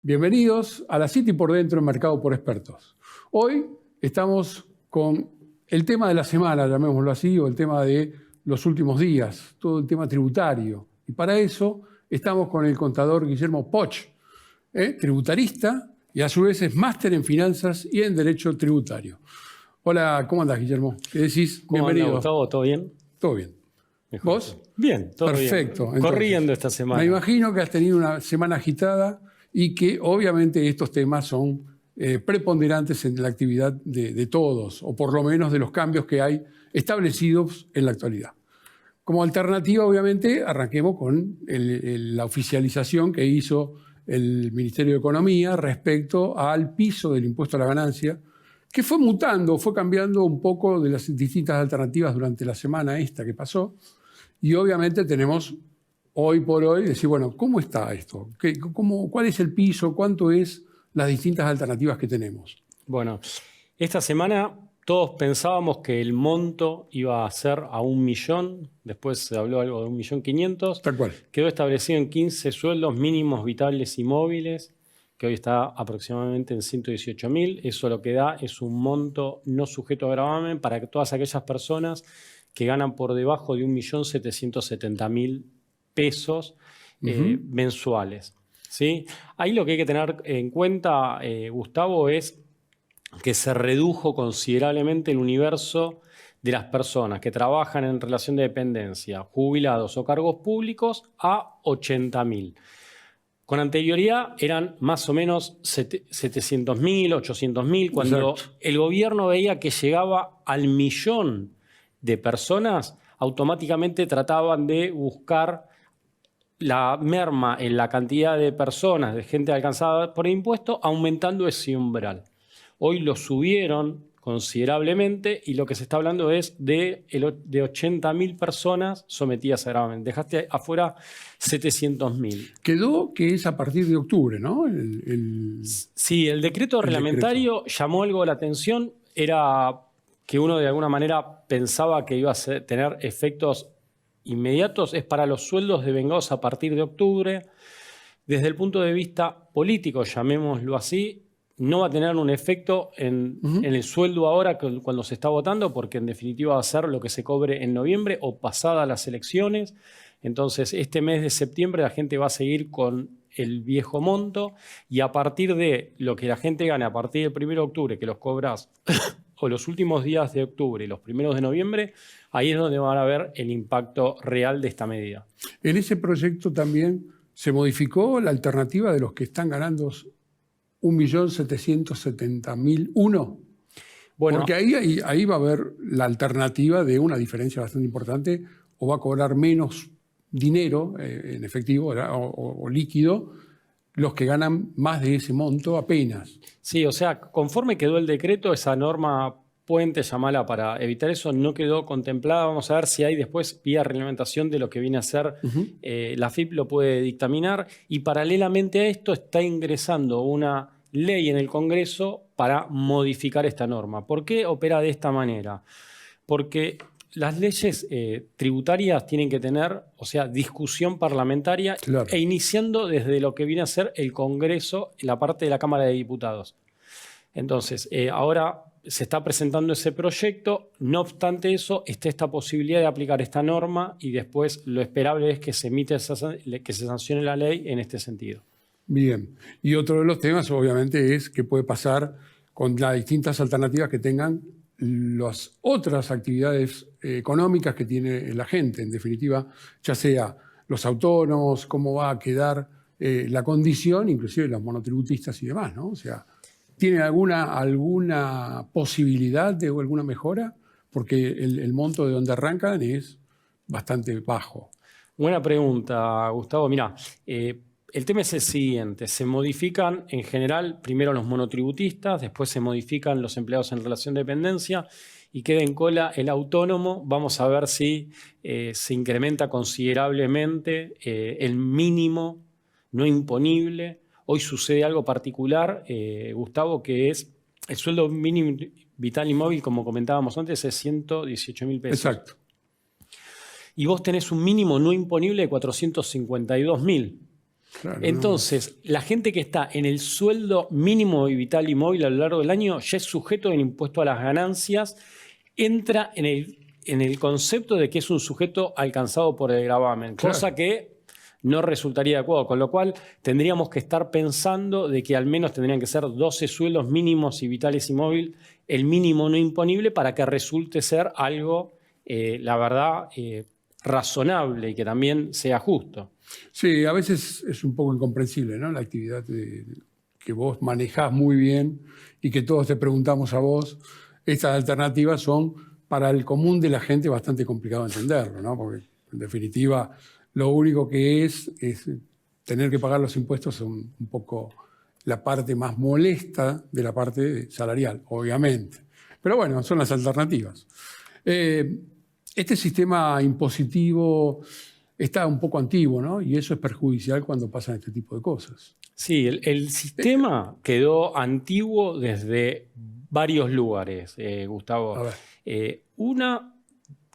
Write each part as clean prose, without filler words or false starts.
Bienvenidos a la City por Dentro en Mercado por Expertos. Hoy estamos con el tema de la semana, llamémoslo así, o el tema de los últimos días, todo el tema tributario. Y para eso estamos con el contador Guillermo Poch, tributarista y a su vez es máster en finanzas y en derecho tributario. Hola, ¿cómo andás, Guillermo? ¿Qué decís? ¿Cómo Bienvenido. anda, Gustavo? ¿Todo bien? Todo bien. Mejor. ¿Vos? Bien, todo Perfecto. bien. Entonces, corriendo esta semana. Me imagino que has tenido una semana agitada y que obviamente estos temas son preponderantes en la actividad de todos, o por lo menos de los cambios que hay establecidos en la actualidad. Como alternativa, obviamente, arranquemos con la oficialización que hizo el Ministerio de Economía respecto al piso del impuesto a la ganancia, que fue mutando, fue cambiando un poco de las distintas alternativas durante la semana esta que pasó. Y obviamente tenemos hoy por hoy decir, bueno, ¿cómo está esto? ¿Cuál es el piso? ¿Cuánto es las distintas alternativas que tenemos? Bueno, esta semana todos pensábamos que el monto iba a ser a 1 millón, después se habló algo de 1.500.000. Tal cual. Quedó establecido en 15 sueldos mínimos vitales y móviles, que hoy está aproximadamente en 118.000. Eso lo que da es un monto no sujeto a gravamen para todas aquellas personas que ganan por debajo de 1.770.000 pesos mensuales. ¿Sí? Ahí lo que hay que tener en cuenta, Gustavo, es que se redujo considerablemente el universo de las personas que trabajan en relación de dependencia, jubilados o cargos públicos, a 80.000. Con anterioridad eran más o menos 700.000, 800.000, cuando Exacto. el gobierno veía que llegaba al millón de personas, automáticamente trataban de buscar la merma en la cantidad de personas, de gente alcanzada por el impuesto, aumentando ese umbral. Hoy lo subieron considerablemente y lo que se está hablando es de 80.000 personas sometidas a gravamen. Dejaste afuera 700.000. Quedó que es a partir de octubre, ¿no? Sí, el decreto reglamentario llamó algo la atención, era que uno de alguna manera pensaba que iba a tener efectos inmediatos, es para los sueldos devengados a partir de octubre. Desde el punto de vista político, llamémoslo así, no va a tener un efecto en el sueldo ahora cuando se está votando, porque en definitiva va a ser lo que se cobre en noviembre o pasadas las elecciones. Entonces, este mes de septiembre la gente va a seguir con el viejo monto y a partir de lo que la gente gane a partir del 1 de octubre, que los cobras o los últimos días de octubre y los primeros de noviembre, ahí es donde van a ver el impacto real de esta medida. En ese proyecto también se modificó la alternativa de los que están ganando 1.770.001. Bueno, porque ahí va a haber la alternativa de una diferencia bastante importante, o va a cobrar menos dinero en efectivo o líquido los que ganan más de ese monto apenas. Sí, o sea, conforme quedó el decreto, esa norma puente, llamala para evitar eso, no quedó contemplada. Vamos a ver si hay después vía reglamentación de lo que viene a ser la AFIP lo puede dictaminar. Y paralelamente a esto está ingresando una ley en el Congreso para modificar esta norma. ¿Por qué opera de esta manera? Porque las leyes tributarias tienen que tener, o sea, discusión parlamentaria, claro, e iniciando desde lo que viene a ser el Congreso, la parte de la Cámara de Diputados. Entonces, ahora se está presentando ese proyecto, no obstante eso, está esta posibilidad de aplicar esta norma y después lo esperable es que se sancione la ley en este sentido. Bien. Y otro de los temas, obviamente, es qué puede pasar con las distintas alternativas que tengan las otras actividades económicas que tiene la gente, en definitiva, ya sea los autónomos, cómo va a quedar la condición, inclusive los monotributistas y demás, ¿no? O sea, ¿tiene alguna posibilidad de alguna mejora? Porque el monto de donde arrancan es bastante bajo. Buena pregunta, Gustavo. Mirá, el tema es el siguiente. Se modifican en general primero los monotributistas, después se modifican los empleados en relación de dependencia y queda en cola el autónomo. Vamos a ver si se incrementa considerablemente el mínimo no imponible. Hoy sucede algo particular, Gustavo, que es el sueldo mínimo vital y móvil, como comentábamos antes, es 118.000 pesos. Exacto. Y vos tenés un mínimo no imponible de 452.000. Claro, Entonces, la gente que está en el sueldo mínimo vital y móvil a lo largo del año ya es sujeto del impuesto a las ganancias, entra en el concepto de que es un sujeto alcanzado por el gravamen, claro. cosa que no resultaría adecuado, con lo cual tendríamos que estar pensando de que al menos tendrían que ser 12 sueldos mínimos y vitales y móvil, el mínimo no imponible, para que resulte ser algo, la verdad, razonable y que también sea justo. Sí, a veces es un poco incomprensible, ¿no? La actividad que vos manejás muy bien y que todos te preguntamos a vos. Estas alternativas son para el común de la gente bastante complicado de entenderlo, ¿no? Porque en definitiva lo único que es tener que pagar los impuestos, son un poco la parte más molesta de la parte salarial, obviamente. Pero bueno, son las alternativas. Este sistema impositivo está un poco antiguo, ¿no? Y eso es perjudicial cuando pasan este tipo de cosas. Sí, el sistema quedó antiguo desde varios lugares, Gustavo. A ver. Una,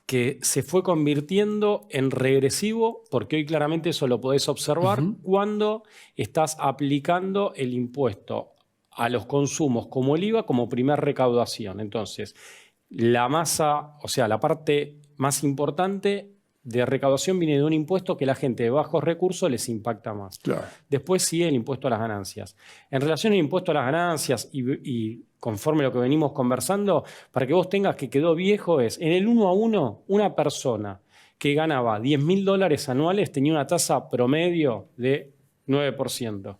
que se fue convirtiendo en regresivo, porque hoy claramente eso lo podés observar cuando estás aplicando el impuesto a los consumos como el IVA como primer recaudación. Entonces, la masa, o sea, la parte más importante de recaudación viene de un impuesto que la gente de bajos recursos les impacta más. Claro. Después sigue el impuesto a las ganancias. En relación al impuesto a las ganancias y conforme lo que venimos conversando, para que vos tengas que quedó viejo, es en el 1 a 1, una persona que ganaba $10.000 anuales tenía una tasa promedio de 9%.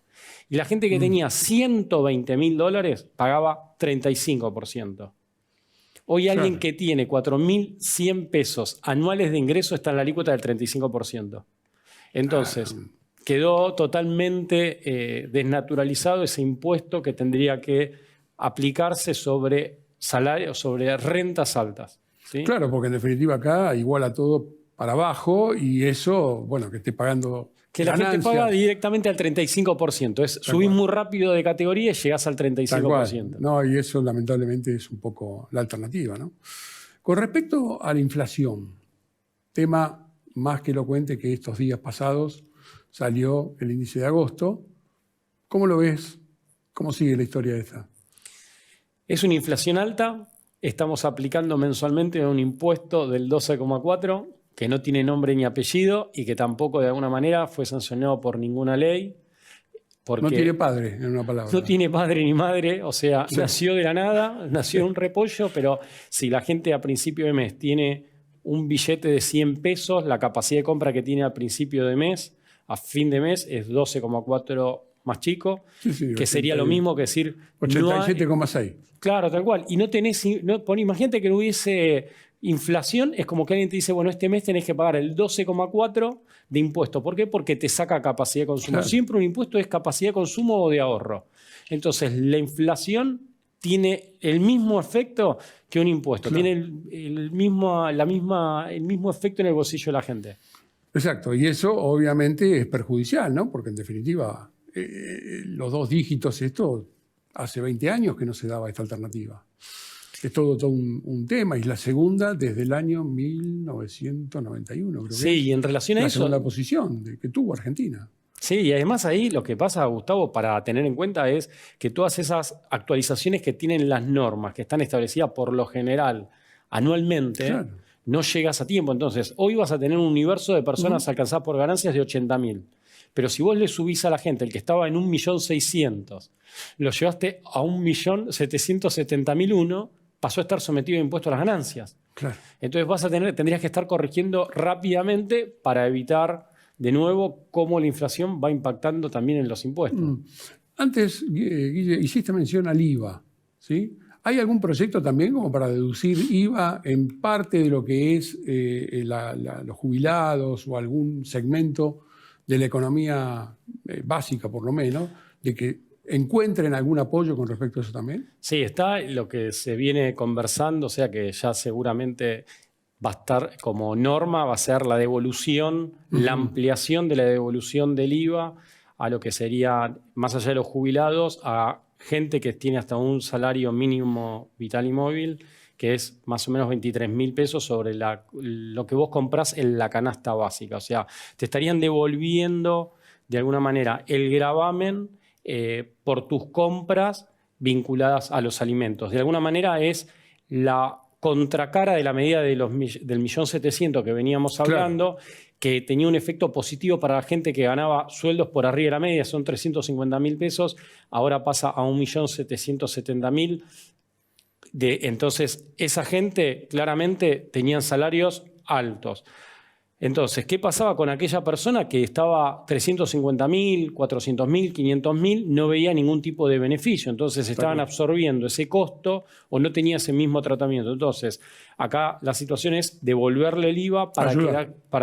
Y la gente que tenía $120.000 pagaba 35%. Hoy alguien que tiene 4.100 pesos anuales de ingreso está en la alícuota del 35%. Entonces, quedó totalmente desnaturalizado ese impuesto que tendría que aplicarse sobre salarios, sobre rentas altas. ¿Sí? Claro, porque en definitiva acá iguala todo para abajo y eso, bueno, que esté pagando que la ganancias. gente paga directamente al 35%. Subís muy rápido de categoría y llegás al 35%. No, y eso lamentablemente es un poco la alternativa, ¿no? Con respecto a la inflación, tema más que elocuente que estos días pasados salió el índice de agosto. ¿Cómo lo ves? ¿Cómo sigue la historia esta? Es una inflación alta. Estamos aplicando mensualmente un impuesto del 12,4%, que no tiene nombre ni apellido y que tampoco de alguna manera fue sancionado por ninguna ley. No tiene padre, en una palabra. No tiene padre ni madre, o sea, sí. Nació de la nada, nació de un repollo, pero si la gente a principio de mes tiene un billete de 100 pesos, la capacidad de compra que tiene al principio de mes, a fin de mes, es 12,4 más chico, sí, que sería lo mismo que decir... 87,6. Claro, tal cual. Y no tenés... imagínate que no hubiese inflación, es como que alguien te dice, bueno, este mes tenés que pagar el 12,4 de impuesto. ¿Por qué? Porque te saca capacidad de consumo. Claro. Siempre un impuesto es capacidad de consumo o de ahorro. Entonces, la inflación tiene el mismo efecto que un impuesto. Claro. Tiene el mismo efecto en el bolsillo de la gente. Exacto. Y eso obviamente es perjudicial, ¿no? Porque en definitiva, los dos dígitos, esto hace 20 años que no se daba esta alternativa. Es todo un tema. Y la segunda desde el año 1991, creo que sí, y en relación a eso... La segunda posición que tuvo Argentina. Sí, y además ahí lo que pasa, Gustavo, para tener en cuenta es que todas esas actualizaciones que tienen las normas, que están establecidas por lo general anualmente, claro, no llegas a tiempo. Entonces, hoy vas a tener un universo de personas alcanzadas por ganancias de 80.000. Pero si vos le subís a la gente, el que estaba en 1.600.000, lo llevaste a 1.770.001, pasó a estar sometido a impuesto a las ganancias. Claro. Entonces tendrías que estar corrigiendo rápidamente para evitar de nuevo cómo la inflación va impactando también en los impuestos. Antes, Guille, hiciste mención al IVA, ¿sí? ¿Hay algún proyecto también como para deducir IVA en parte de lo que es los jubilados o algún segmento de la economía básica, por lo menos, de que encuentren algún apoyo con respecto a eso también? Sí, está lo que se viene conversando, o sea que ya seguramente va a estar como norma, va a ser la devolución, la ampliación de la devolución del IVA a lo que sería, más allá de los jubilados, a gente que tiene hasta un salario mínimo vital y móvil, que es más o menos 23.000 pesos sobre lo que vos comprás en la canasta básica. O sea, te estarían devolviendo de alguna manera el gravamen por tus compras vinculadas a los alimentos. De alguna manera es la contracara de la medida de del 1.700.000 que veníamos hablando, claro, que tenía un efecto positivo para la gente que ganaba sueldos por arriba de la media, son 350.000 pesos, ahora pasa a 1.770.000. Entonces, esa gente claramente tenían salarios altos. Entonces, ¿qué pasaba con aquella persona que estaba 350.000, 400.000, 500.000? No veía ningún tipo de beneficio. Entonces, estaban absorbiendo ese costo o no tenía ese mismo tratamiento. Entonces, acá la situación es devolverle el IVA para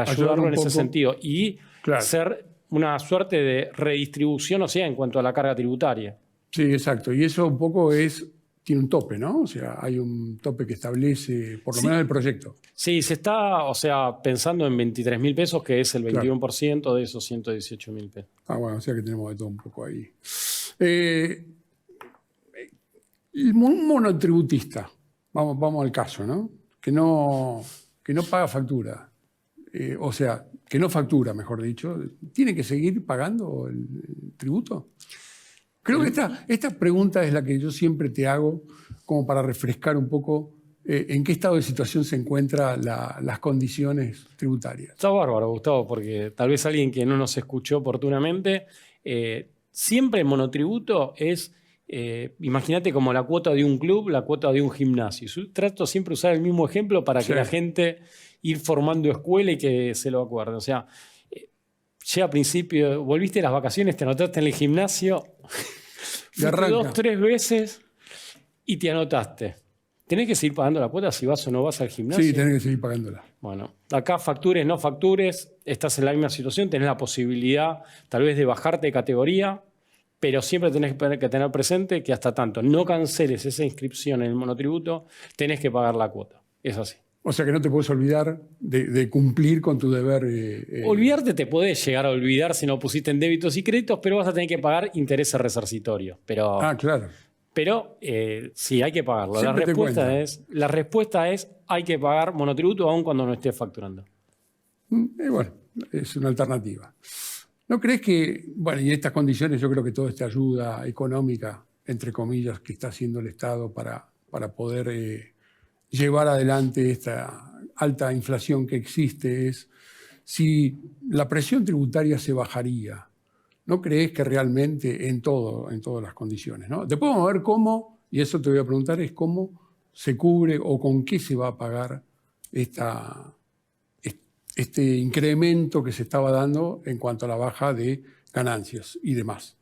ayudarlo en ese sentido y ser una suerte de redistribución, o sea, en cuanto a la carga tributaria. Sí, exacto. Y eso un poco tiene un tope, ¿no? O sea, hay un tope que establece, por lo menos el proyecto. Sí, se está, pensando en 23.000 pesos, que es el 21% de esos 118.000 pesos. Bueno, o sea que tenemos de todo un poco ahí. Un monotributista, vamos al caso, ¿no? Que no paga factura, o sea, que no factura, mejor dicho, ¿tiene que seguir pagando el tributo? Creo que esta pregunta es la que yo siempre te hago como para refrescar un poco en qué estado de situación se encuentran las condiciones tributarias. Está bárbaro, Gustavo, porque tal vez alguien que no nos escuchó oportunamente, siempre el monotributo es, imagínate como la cuota de un club, la cuota de un gimnasio. Trato siempre de usar el mismo ejemplo para que la gente ir formando escuela y que se lo acuerde. O sea, llega a principio, volviste de las vacaciones, te anotaste en el gimnasio, fuiste 2 o 3 veces y te anotaste. ¿Tenés que seguir pagando la cuota si vas o no vas al gimnasio? Sí, tenés que seguir pagándola. Bueno, acá factures, no factures, estás en la misma situación, tenés la posibilidad tal vez de bajarte de categoría, pero siempre tenés que tener presente que hasta tanto no canceles esa inscripción en el monotributo, tenés que pagar la cuota. Es así. O sea que no te puedes olvidar de cumplir con tu deber. Olvidarte te podés llegar a olvidar si no pusiste en débitos y créditos, pero vas a tener que pagar intereses resarcitorios. Claro. Pero sí, hay que pagarlo. La respuesta es hay que pagar monotributo aun cuando no estés facturando. Bueno, es una alternativa. ¿No crees que, y en estas condiciones yo creo que toda esta ayuda económica, entre comillas, que está haciendo el Estado para poder llevar adelante esta alta inflación que existe, es si la presión tributaria se bajaría? ¿No crees que realmente en todas las condiciones, ¿no? Después vamos a ver cómo, y eso te voy a preguntar, es cómo se cubre o con qué se va a pagar este incremento que se estaba dando en cuanto a la baja de ganancias y demás.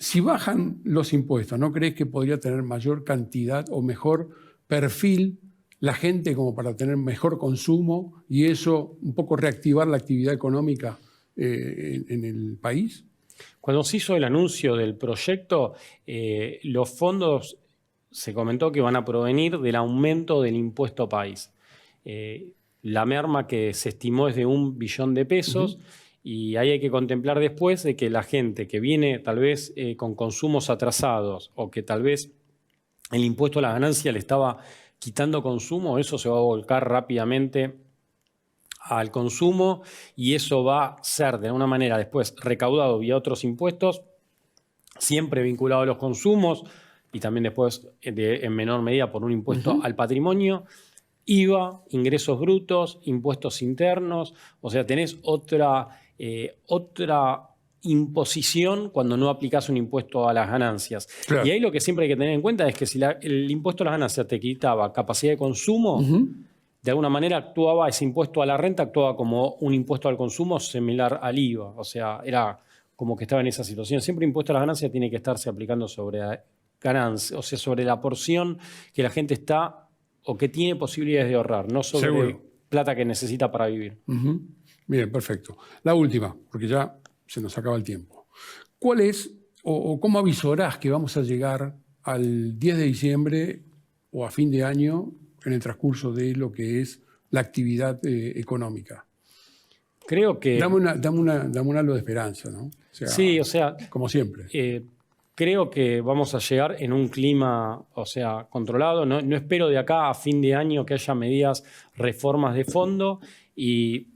Si bajan los impuestos, ¿no crees que podría tener mayor cantidad o mejor perfil la gente como para tener mejor consumo y eso un poco reactivar la actividad económica en el país? Cuando se hizo el anuncio del proyecto, los fondos se comentó que van a provenir del aumento del impuesto país. La merma que se estimó es de 1 billón de pesos. Y ahí hay que contemplar después de que la gente que viene tal vez con consumos atrasados o que tal vez el impuesto a la ganancia le estaba quitando consumo, eso se va a volcar rápidamente al consumo y eso va a ser de alguna manera después recaudado vía otros impuestos, siempre vinculado a los consumos y también después en menor medida por un impuesto al patrimonio. IVA, ingresos brutos, impuestos internos, o sea, tenés otra imposición cuando no aplicás un impuesto a las ganancias. Claro. Y ahí lo que siempre hay que tener en cuenta es que si el impuesto a las ganancias te quitaba capacidad de consumo, de alguna manera ese impuesto a la renta actuaba como un impuesto al consumo similar al IVA. O sea, era como que estaba en esa situación. Siempre el impuesto a las ganancias tiene que estarse aplicando sobre ganancias, o sea, sobre la porción que la gente está o que tiene posibilidades de ahorrar, no sobre plata que necesita para vivir. Bien, perfecto. La última, porque ya se nos acaba el tiempo. ¿Cuál es o cómo avisorás que vamos a llegar al 10 de diciembre o a fin de año en el transcurso de lo que es la actividad económica? Creo que... Dame un halo de esperanza, ¿no? Sí, o sea... Como siempre. Creo que vamos a llegar en un clima, controlado. No espero de acá a fin de año que haya reformas de fondo y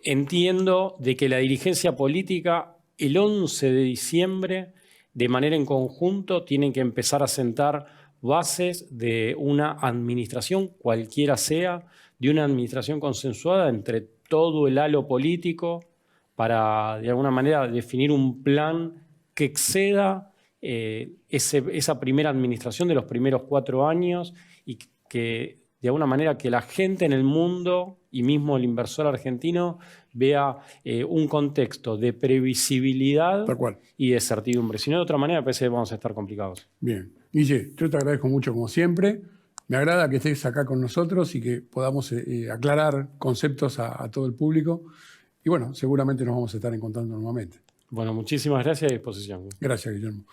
entiendo de que la dirigencia política el 11 de diciembre, de manera en conjunto, tienen que empezar a sentar bases de una administración, cualquiera sea, de una administración consensuada entre todo el halo político para, de alguna manera, definir un plan que exceda esa primera administración de los primeros 4 años y que, de alguna manera, que la gente en el mundo y mismo el inversor argentino vea un contexto de previsibilidad y de certidumbre. Si no, de otra manera, parece que vamos a estar complicados. Bien. Guille, yo te agradezco mucho como siempre. Me agrada que estés acá con nosotros y que podamos aclarar conceptos a todo el público. Y bueno, seguramente nos vamos a estar encontrando nuevamente. Bueno, muchísimas gracias y a disposición. Gracias, Guillermo.